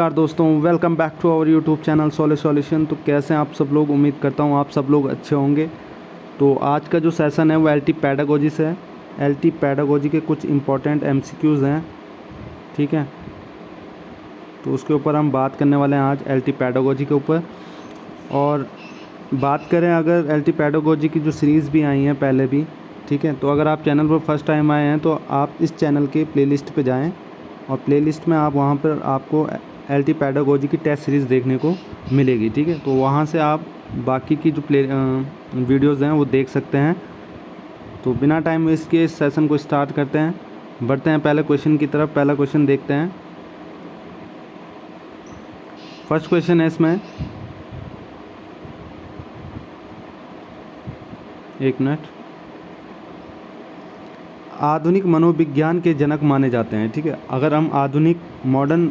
नमस्कार दोस्तों, welcome back to our YouTube channel solution. तो कैसे हैं आप सब लोग? उम्मीद करता हूं आप सब लोग अच्छे होंगे। तो आज का जो सेशन है वो एलटी पैडागोजी से है। एलटी पैडागोजी के कुछ इंपॉर्टेंट एमसीक्यूज़ हैं, ठीक है। तो उसके ऊपर हम बात करने वाले हैं आज एलटी पैडागोजी के ऊपर। और बात करें अगर एलटी पैडागोजी की जो सीरीज़ भी आई हैं पहले भी, ठीक है। तो अगर आप चैनल पर फर्स्ट टाइम आए हैं तो आप इस चैनल के प्लेलिस्ट पे जाएं और प्लेलिस्ट में आप वहाँ पर आपको एलटी पैडागोजी की टेस्ट सीरीज़ देखने को मिलेगी, ठीक है। तो वहाँ से आप बाकी की जो वीडियोज़ हैं वो देख सकते हैं। तो बिना टाइम वेस्ट किए इस सेशन को स्टार्ट करते हैं, बढ़ते हैं पहले क्वेश्चन की तरफ। पहला क्वेश्चन देखते हैं। फर्स्ट क्वेश्चन है इसमें, एक मिनट। आधुनिक मनोविज्ञान के जनक माने जाते हैं, ठीक है। अगर हम आधुनिक मॉडर्न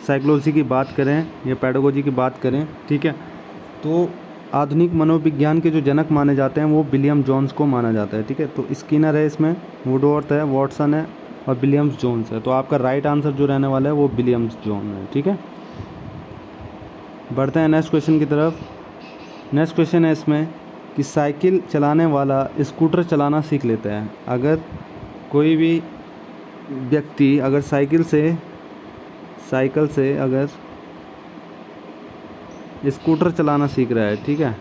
साइकोलॉजी की बात करें या पैडागोजी की बात करें, ठीक है, तो आधुनिक मनोविज्ञान के जो जनक माने जाते हैं वो विलियम जोन्स को माना जाता है, ठीक है। तो स्किनर है इसमें, वुडवर्थ है, वॉटसन है और विलियम्स जोन्स है। तो आपका राइट आंसर जो रहने वाला है वो विलियम्स जोन है, ठीक है। बढ़ते हैं नेक्स्ट क्वेश्चन की तरफ। नेक्स्ट क्वेश्चन है इसमें कि साइकिल चलाने वाला स्कूटर चलाना सीख लेता है। अगर कोई भी व्यक्ति अगर साइकिल से अगर स्कूटर चलाना सीख रहा है, ठीक है,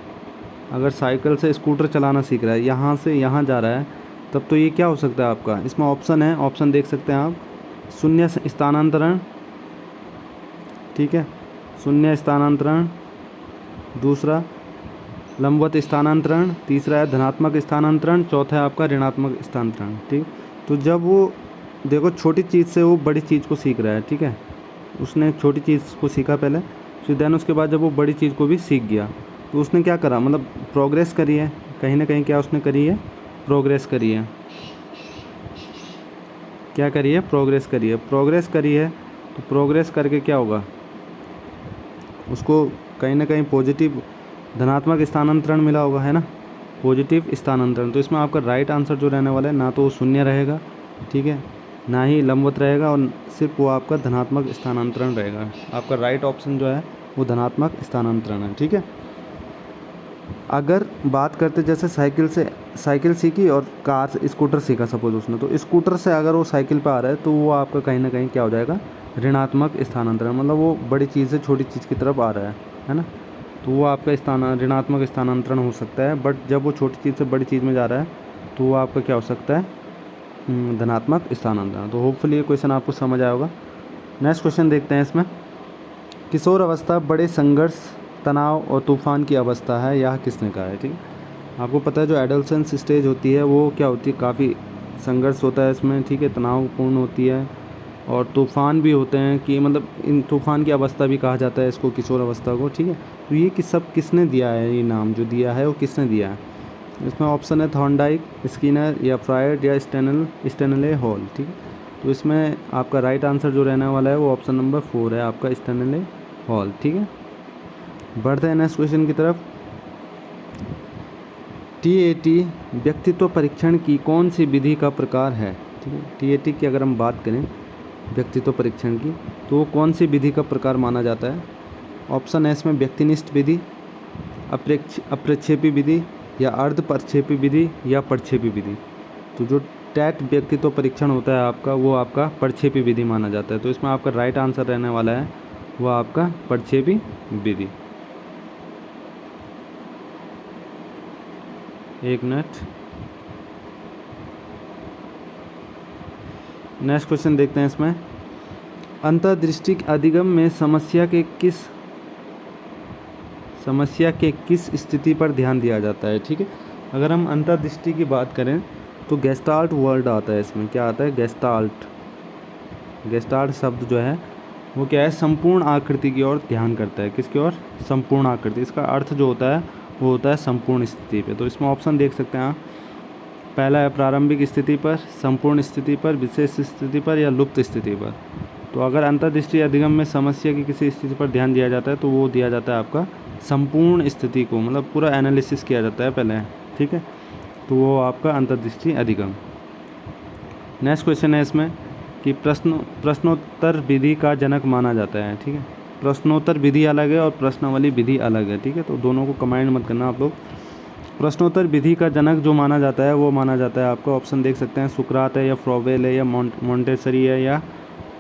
अगर साइकिल से स्कूटर चलाना सीख रहा है, यहाँ से यहाँ जा रहा है, तब तो ये क्या हो सकता है आपका? इसमें ऑप्शन है, ऑप्शन देख सकते हैं आप। शून्य स्थानांतरण, ठीक है, शून्य स्थानांतरण। दूसरा लंबवत स्थानांतरण। तीसरा है धनात्मक स्थानांतरण। चौथा है आपका ऋणात्मक स्थानांतरण, ठीक। तो जब वो देखो छोटी चीज़ से वो बड़ी चीज़ को सीख रहा है, ठीक है, उसने छोटी चीज़ को सीखा पहले, फिर देन उसके बाद जब वो बड़ी चीज़ को भी सीख गया तो उसने क्या करा, मतलब प्रोग्रेस करी है कहीं ना कहीं। क्या उसने करी है? प्रोग्रेस करी है। क्या करी है? प्रोग्रेस करी है। प्रोग्रेस करी है तो प्रोग्रेस करके क्या होगा, उसको कहीं ना कहीं पॉजिटिव धनात्मक स्थानांतरण मिला होगा, है ना, पॉजिटिव स्थानांतरण। तो इसमें आपका राइट आंसर जो रहने वाला है, ना तो वो शून्य रहेगा, ठीक है, ना ही लंबवत रहेगा, और सिर्फ वो आपका धनात्मक स्थानांतरण रहेगा। आपका राइट ऑप्शन जो है वो धनात्मक स्थानांतरण है, ठीक है। अगर बात करते जैसे साइकिल सीखी और कार स्कूटर सीखा सपोज उसने, तो स्कूटर से अगर वो साइकिल पे आ रहा है तो वो आपका कहीं ना कहीं क्या हो जाएगा? ऋणात्मक स्थानांतरण, मतलब वो बड़ी चीज़ से छोटी चीज़ की तरफ आ रहा है ना। तो वो आपका ऋणात्मक स्थानांतरण हो सकता है। बट जब वो छोटी चीज़ से बड़ी चीज़ में जा रहा है तो वो आपका क्या हो सकता है? धनात्मक स्थानांतरण। तो होपफुली ये क्वेश्चन आपको समझ आया होगा। नेक्स्ट क्वेश्चन देखते हैं इसमें। किशोर अवस्था बड़े संघर्ष, तनाव और तूफान की अवस्था है, यह किसने कहा है, ठीक है। आपको पता है जो एडोलेसेंस स्टेज होती है वो क्या होती है? काफ़ी संघर्ष होता है इसमें, ठीक है, तनावपूर्ण होती है और तूफ़ान भी होते हैं, कि मतलब इन तूफ़ान की अवस्था भी कहा जाता है इसको, किशोर अवस्था को, ठीक है। तो ये सब किसने दिया है? ये नाम जो दिया है वो किसने दिया है? इसमें ऑप्शन है थॉर्नडाइक, स्किनर या फ्रायड या स्टेनले हॉल, ठीक है। तो इसमें आपका राइट आंसर जो रहने वाला है वो ऑप्शन नंबर 4 है, आपका स्टेनले हॉल, ठीक है। बढ़ते हैं नेक्स्ट क्वेश्चन की तरफ। टीएटी व्यक्तित्व परीक्षण की कौन सी विधि का प्रकार है, ठीक है। टीएटी की अगर हम बात करें व्यक्तित्व परीक्षण की, तो वो कौन सी विधि का प्रकार माना जाता है? ऑप्शन है इसमें व्यक्तिनिष्ठ विधि, अप्रक्षेपी विधि या अर्ध प्रक्षेपी विधि या प्रक्षेपी विधि। तो जो टैट व्यक्तित्व परीक्षण होता है आपका, वो आपका प्रक्षेपी विधि माना जाता है। तो इसमें आपका राइट आंसर रहने वाला है वो आपका प्रक्षेपी विधि। एक मिनट, नेक्स्ट क्वेश्चन देखते हैं इसमें। अंतर्दृष्टि अधिगम में समस्या के किस स्थिति पर ध्यान दिया जाता है, ठीक है। अगर हम अंतर्दृष्टि की बात करें तो गेस्टाल्ट वर्ड आता है इसमें। क्या आता है? गेस्टाल्ट शब्द जो है वो क्या है? संपूर्ण आकृति की ओर ध्यान करता है। किसकी ओर? संपूर्ण आकृति। इसका अर्थ जो होता है वो होता है संपूर्ण स्थिति पे। तो इसमें ऑप्शन देख सकते हैं आप। पहला है प्रारंभिक स्थिति पर, संपूर्ण स्थिति पर, विशेष स्थिति पर या लुप्त स्थिति पर। तो अगर अंतर्दृष्टि अधिगम में समस्या की किसी स्थिति पर ध्यान दिया जाता है तो वो दिया जाता है आपका संपूर्ण स्थिति को, मतलब पूरा एनालिसिस किया जाता है पहले, ठीक है। तो वो आपका अंतर्दृष्टि अधिगम। नेक्स्ट क्वेश्चन है इसमें कि प्रश्नोत्तर विधि का जनक माना जाता है, ठीक है। प्रश्नोत्तर विधि अलग है और प्रश्नावली विधि अलग है, ठीक है। तो दोनों को कंबाइन मत करना आप लोग। प्रश्नोत्तर विधि का जनक जो माना जाता है वो माना जाता है आपका, ऑप्शन देख सकते हैं, सुकरात है या फ्रॉवेल है या मॉन्टेसरी है या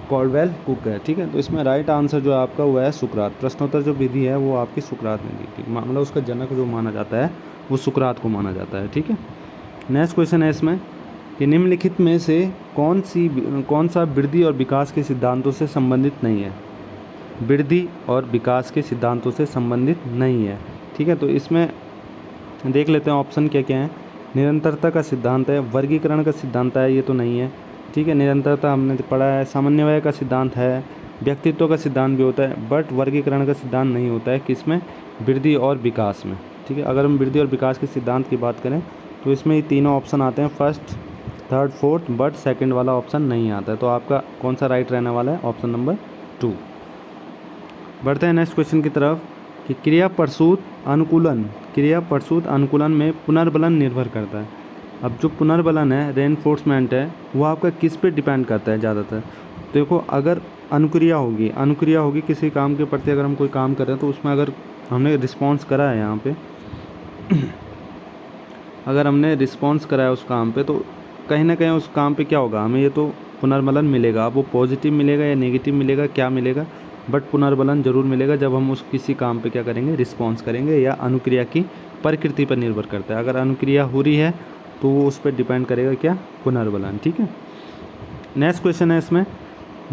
कॉल्डवेल कुक है, ठीक है। तो इसमें राइट आंसर जो आपका हुआ है सुकरात। प्रश्नोत्तर जो विधि है वो आपकी सुकरात ने दी थी, मतलब उसका जनक जो माना जाता है वो सुकरात को माना जाता है, ठीक है। नेक्स्ट क्वेश्चन है इसमें कि निम्नलिखित में से कौन सा वृद्धि और विकास के सिद्धांतों से संबंधित नहीं है। वृद्धि और विकास के सिद्धांतों से संबंधित नहीं है, ठीक है। तो इसमें देख लेते हैं ऑप्शन क्या क्या है। निरंतरता का सिद्धांत है, वर्गीकरण का सिद्धांत है, ये तो नहीं है, ठीक है। निरंतरता हमने पढ़ा है, सामान्यवय का सिद्धांत है, व्यक्तित्व का सिद्धांत भी होता है, बट वर्गीकरण का सिद्धांत नहीं होता है किसमें, वृद्धि और विकास में, ठीक है। अगर हम वृद्धि और विकास के सिद्धांत की बात करें तो इसमें ये तीनों ऑप्शन आते हैं, first, third, fourth, but second वाला ऑप्शन नहीं आता है। तो आपका कौन सा राइट रहने वाला है, ऑप्शन नंबर 2। बढ़ते हैं नेक्स्ट क्वेश्चन की तरफ कि क्रिया प्रसूत अनुकूलन में पुनर्बलन निर्भर करता है। अब जो पुनर्बलन है, रेनफोर्समेंट है, वो आपका किस पे डिपेंड करता है ज़्यादातर। देखो अगर अनुक्रिया होगी किसी काम के प्रति, अगर हम कोई काम कर रहे हैं तो उसमें अगर हमने रिस्पॉन्स करा है यहाँ पे अगर हमने रिस्पॉन्स करा है उस काम पे, तो कहीं ना कहीं उस काम पे क्या होगा, हमें ये तो पुनर्बलन मिलेगा। अब वो पॉजिटिव मिलेगा या नेगेटिव मिलेगा, क्या मिलेगा, बट पुनर्बलन जरूर मिलेगा जब हम उस किसी काम पे क्या करेंगे, रिस्पॉन्स करेंगे। या अनुक्रिया की प्रकृति पर निर्भर करता है। अगर अनुक्रिया हो रही है तो वो उस पर डिपेंड करेगा क्या, पुनर्बलन, ठीक है। नेक्स्ट क्वेश्चन है इसमें,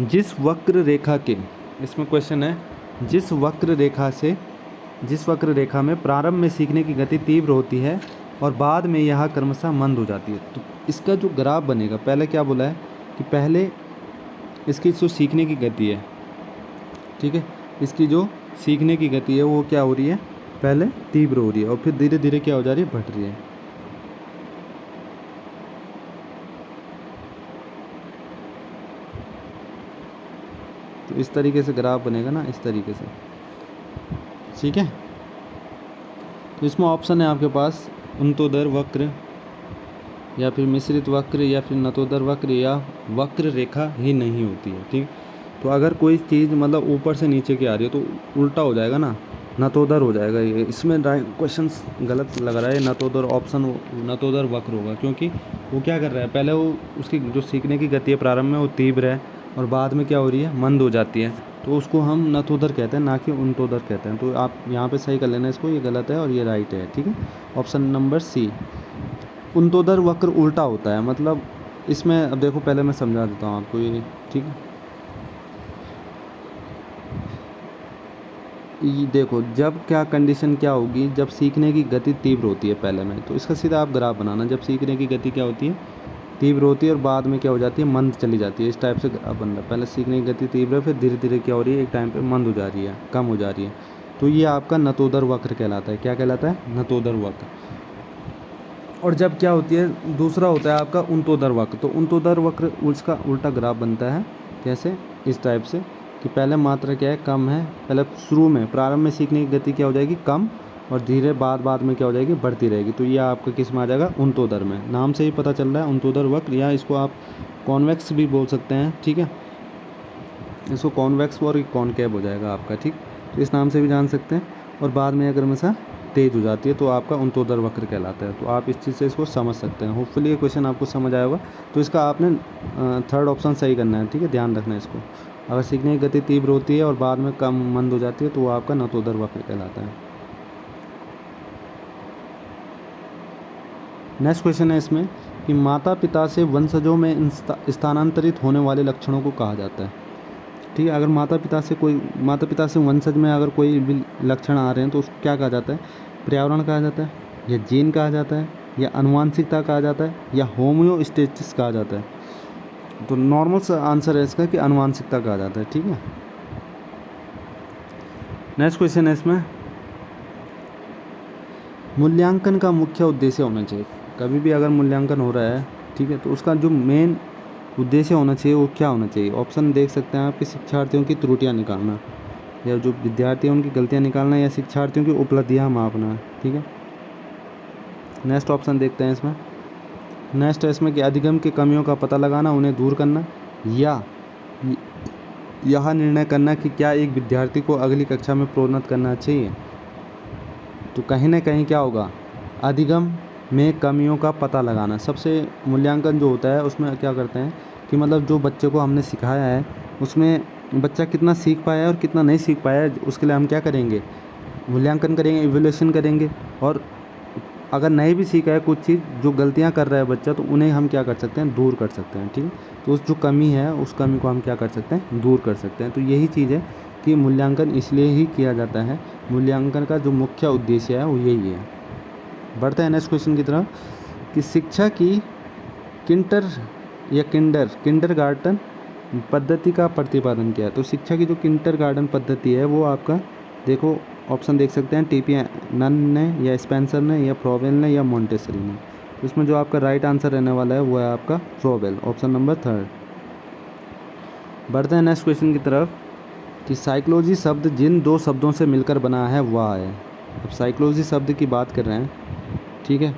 जिस वक्र रेखा में प्रारंभ में सीखने की गति तीव्र होती है और बाद में यह क्रमशः मंद हो जाती है। तो इसका जो ग्राफ बनेगा, पहले क्या बोला है कि पहले इसकी जो सीखने की गति है, ठीक है, इसकी जो सीखने की गति है वो क्या हो रही है, पहले तीव्र हो रही है और फिर धीरे धीरे क्या हो जा रही है, घट रही है। तो इस तरीके से ग्राफ बनेगा ना, इस तरीके से, ठीक है। तो इसमें ऑप्शन है आपके पास उन्तोदर वक्र या फिर मिश्रित वक्र या फिर नतोदर वक्र या वक्र रेखा ही नहीं होती है, ठीक। तो अगर कोई चीज़ मतलब ऊपर से नीचे की आ रही है तो उल्टा हो जाएगा ना, नतोदर हो जाएगा। ये इसमें क्वेश्चन गलत लग रहा है, नतोदर ऑप्शन नतोदर वक्र होगा, क्योंकि वो क्या कर रहा है, पहले वो उसकी जो सीखने की गति है प्रारंभ में वो तीव्र है और बाद में क्या हो रही है, मंद हो जाती है। तो उसको हम नतोदर कहते हैं, ना कि उन्तोदर कहते हैं। तो आप यहाँ पे सही कर लेना इसको, ये गलत है और ये राइट है, ठीक है। ऑप्शन नंबर सी, उन्तोदर वक्र उल्टा होता है। मतलब इसमें अब देखो, पहले मैं समझा देता हूँ आपको ये, ठीक है। ये देखो, जब क्या कंडीशन क्या होगी, जब सीखने की गति तीव्र होती है पहले में, तो इसका सीधा आप ग्राफ बनाना। जब सीखने की गति क्या होती है, तीव्र होती है और बाद में क्या हो जाती है, मंद चली जाती है। इस टाइप से ग्राफ बन रहा है, पहले सीखने की गति तीव्र है, फिर धीरे धीरे क्या हो रही है, एक टाइम पे मंद हो जा रही है, कम हो जा रही है। तो ये आपका नतोदर वक्र कहलाता है। क्या कहलाता है, नतोदर वक्र। और जब क्या होती है, दूसरा होता है आपका उन्तोदर वक्र। तो उन्तोदर वक्र उसका उल्टा ग्राफ बनता है, कैसे, इस टाइप से कि पहले मात्रा क्या है, कम है, पहले शुरू में प्रारंभ में सीखने की गति क्या हो जाएगी, कम, और धीरे बाद में क्या हो जाएगी, बढ़ती रहेगी। तो ये आपका किस में आ जाएगा, उन्तोदर में। नाम से ही पता चल रहा है उन्तोदर वक्र, या इसको आप कॉन्वेक्स भी बोल सकते हैं, ठीक है। इसको कॉन्वेक्स और कॉनकेव हो जाएगा आपका, ठीक। तो इस नाम से भी जान सकते हैं। और बाद में अगर हमेशा तेज हो जाती है तो आपका उन्तोदर वक्र कहलाता है। तो आप इस चीज़ से इसको समझ सकते हैं। होपफुली ये क्वेश्चन आपको समझ आया होगा। तो इसका आपने थर्ड ऑप्शन सही करना है, ठीक है, ध्यान रखना है इसको। अगर सीखने की गति तीव्र होती है और बाद में कम मंद हो जाती है तो वो आपका नतोदर वक्र कहलाता है। नेक्स्ट क्वेश्चन है इसमें कि माता पिता से वंशजों में स्थानांतरित होने वाले लक्षणों को कहा जाता है, ठीक है। अगर माता पिता से वंशज में अगर कोई भी लक्षण आ रहे हैं तो उसको क्या कहा जाता है, पर्यावरण कहा जाता है, या जीन कहा जाता है, या आनुवांशिकता कहा जाता है, या होम्योस्टेसिस कहा जाता है। तो नॉर्मल सा आंसर है इसका कि आनुवांशिकता कहा जाता है, ठीक है। नेक्स्ट क्वेश्चन है इसमें, मूल्यांकन का मुख्य उद्देश्य होना चाहिए। कभी भी अगर मूल्यांकन हो रहा है, ठीक है, तो उसका जो मेन उद्देश्य होना चाहिए वो क्या होना चाहिए। ऑप्शन देख सकते हैं आपके, शिक्षार्थियों की त्रुटियां निकालना, या जो विद्यार्थी हैं उनकी गलतियां निकालना, या शिक्षार्थियों की उपलब्धियां मापना, ठीक है। नेक्स्ट ऑप्शन देखते हैं इसमें। नेक्स्ट है इसमें कि अधिगम की कमियों का पता लगाना, उन्हें दूर करना, या यह निर्णय करना कि क्या एक विद्यार्थी को अगली कक्षा में प्रोन्नत करना चाहिए। तो कहीं ना कहीं क्या होगा, अधिगम में कमियों का पता लगाना। सबसे मूल्यांकन जो होता है उसमें क्या करते हैं कि मतलब जो बच्चे को हमने सिखाया है उसमें बच्चा कितना सीख पाया है और कितना नहीं सीख पाया है, उसके लिए हम क्या करेंगे, मूल्यांकन करेंगे, इवैल्यूएशन करेंगे। और अगर नहीं भी सीखा है कुछ चीज़, जो गलतियां कर रहा है बच्चा, तो उन्हें हम क्या कर सकते हैं, दूर कर सकते हैं। ठीक है, तो उस जो कमी है उस कमी को हम क्या कर सकते हैं, दूर कर सकते हैं। तो यही चीज़ है कि मूल्यांकन इसलिए ही किया जाता है। मूल्यांकन का जो मुख्य उद्देश्य है वो यही है। बढ़ते हैं नेक्स्ट क्वेश्चन की तरफ कि शिक्षा की किंडरगार्टन पद्धति का प्रतिपादन किया है। तो शिक्षा की जो किंडरगार्टन पद्धति है वो आपका, देखो ऑप्शन देख सकते हैं, टीपी नन ने या स्पेंसर ने या फ्रोवेल ने या मोंटेसरी ने। तो इसमें जो आपका राइट आंसर रहने वाला है वो है आपका फ्रोवेल, ऑप्शन नंबर 3। बढ़ते हैं नेक्स्ट क्वेश्चन की तरफ कि साइकोलॉजी शब्द जिन दो शब्दों से मिलकर बना है वह है। अब साइकोलॉजी शब्द की बात कर रहे हैं, ठीक है,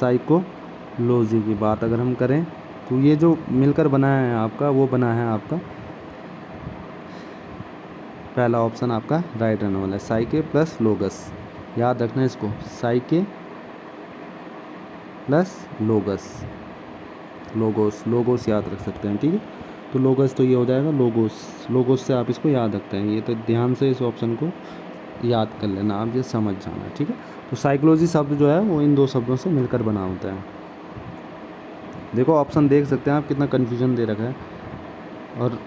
साइकोलॉजी की बात अगर हम करें तो ये जो मिलकर बना है आपका, वो बना है आपका पहला ऑप्शन आपका राइट रहने वाला है, साइके प्लस लोगस। याद रखना इसको, साइके प्लस लोगस, लोगोस याद रख सकते हैं। ठीक है, तो लोगस तो ये हो जाएगा लोगोस से आप इसको याद रखते हैं। ये तो ध्यान से इस ऑप्शन को याद कर लेना, आप ये समझ जाना। ठीक है, तो साइकोलॉजी शब्द जो है वो इन दो शब्दों से मिलकर बना होता है। देखो ऑप्शन देख सकते हैं आप, कितना कन्फ्यूजन दे रखा है, और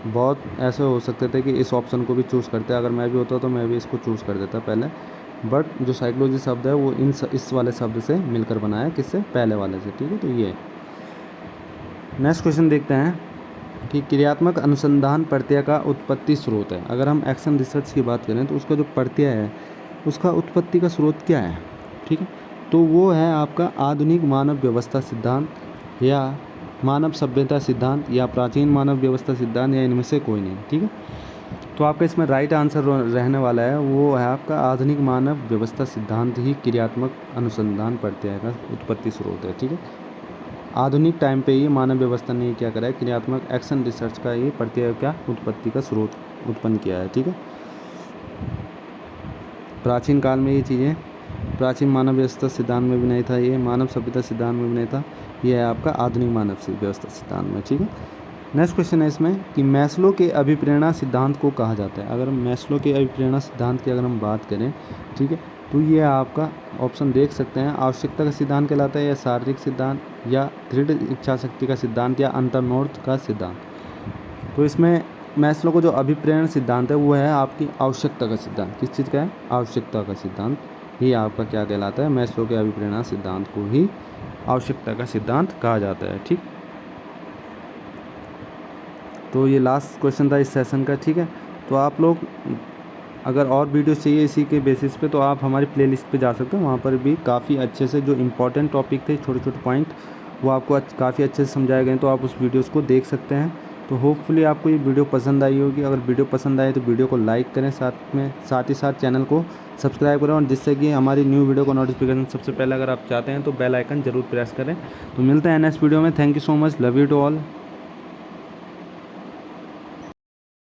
बहुत ऐसे हो सकते थे कि इस ऑप्शन को भी चूज़ करते। अगर मैं भी होता तो मैं भी इसको चूज़ कर देता पहले, बट जो साइकोलॉजी शब्द है वो इस वाले शब्द से मिलकर बना है, किससे, पहले वाले से। ठीक है, तो ये नेक्स्ट क्वेश्चन देखते हैं कि क्रियात्मक अनुसंधान प्रत्यय का उत्पत्ति स्रोत है। अगर हम एक्शन रिसर्च की बात करें तो उसका जो प्रत्यय है उसका उत्पत्ति का स्रोत क्या है। ठीक है, तो वो है आपका आधुनिक मानव व्यवस्था सिद्धांत, या मानव सभ्यता सिद्धांत, या प्राचीन मानव व्यवस्था सिद्धांत, या इनमें से कोई नहीं। ठीक है, तो आपका इसमें राइट आंसर रहने वाला है वो है आपका आधुनिक मानव व्यवस्था सिद्धांत ही क्रियात्मक अनुसंधान प्रत्यय का उत्पत्ति स्रोत है। ठीक है, आधुनिक टाइम पे ये मानव व्यवस्था ने क्या करा है, क्रियात्मक एक्शन रिसर्च का ये प्रत्यय क्या उत्पत्ति का स्रोत उत्पन्न किया है। ठीक है, प्राचीन काल में ये चीज़ें, प्राचीन मानव व्यवस्था सिद्धांत में भी नहीं था, ये मानव सभ्यता सिद्धांत में भी नहीं था, ये है आपका आधुनिक मानव व्यवस्था सिद्धांत में। ठीक है, नेक्स्ट क्वेश्चन है इसमें कि मैस्लो के अभिप्रेरणा सिद्धांत को कहा जाता है। अगर मैस्लो के अभिप्रेरणा सिद्धांत की अगर हम बात करें, ठीक है, तो ये आपका ऑप्शन देख सकते हैं, आवश्यकता का सिद्धांत कहलाता है, या शारीरिक सिद्धांत, या दृढ़ इच्छा शक्ति का सिद्धांत, या अंतर्नोर्थ का सिद्धांत। तो इसमें मैस्लो को जो अभिप्रेरण सिद्धांत है वो है आपकी आवश्यकता का सिद्धांत। किस चीज़ का है, आवश्यकता का सिद्धांत ही आपका क्या कहलाता है, मैस्लो के अभिप्रेरणा सिद्धांत को ही आवश्यकता का सिद्धांत कहा जाता है। ठीक, तो ये लास्ट क्वेश्चन था इस सेशन का। ठीक है, तो आप लोग अगर और वीडियोस चाहिए इसी के बेसिस पे तो आप हमारी प्लेलिस्ट पे जा सकते हैं, वहाँ पर भी काफ़ी अच्छे से जो इम्पोर्टेंट टॉपिक थे, छोटे छोटे पॉइंट, वो आपको काफ़ी अच्छे से समझाए गए, तो आप उस वीडियोस को देख सकते हैं। तो होपफुली आपको ये वीडियो पसंद आई होगी। अगर वीडियो पसंद आए तो वीडियो को लाइक करें, साथ ही साथ चैनल को सब्सक्राइब करें, और जिससे कि हमारी न्यू वीडियो को नोटिफिकेशन सबसे पहले अगर आप चाहते हैं तो बेल आइकन जरूर प्रेस करें। तो मिलते हैं नेक्स्ट वीडियो में। Thank you so much, love you to all.